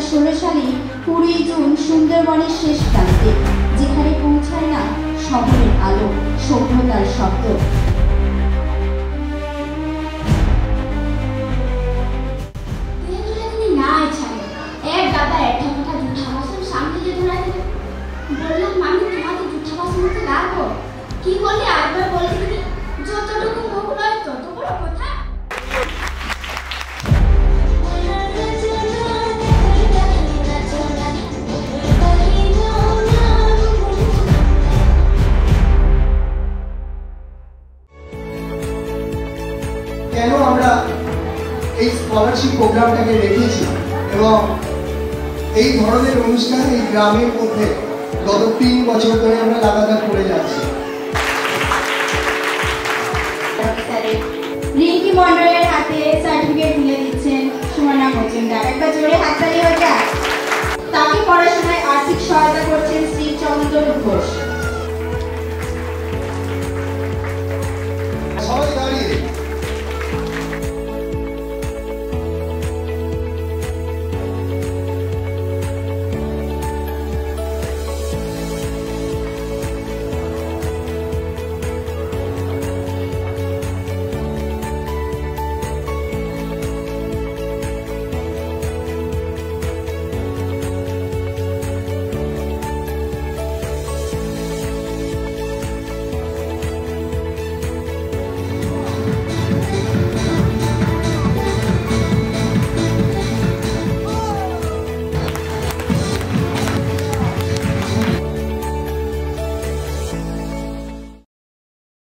2016 সালে 20 জুন সুন্দরবনের শেষ প্রান্তে, যেখানে পৌঁছায় না শহরের আলো, সভ্যতার শব্দ। কি বললি আরেকবার বলে দিবি? যতটুকু মুখ নয় তত বড় কথা। কেন আমরা এই স্কলারশিপ প্রোগ্রামটাকে রেখেছি এবং এই ধরনের অনুষ্ঠান এই গ্রামের মধ্যে গত 3 বছর ধরে আমরা লাগাতার করে যাচ্ছি। রিঙ্কি মন্ডলের হাতে সার্টিফিকেট তুলে দিচ্ছেন সুমনা মজুমদার। একটা জোরে হাততালি হয়ে যায়। তাকে পড়াশোনায় আর্থিক সহায়তা করছেন শ্রী চন্দন ঘোষ।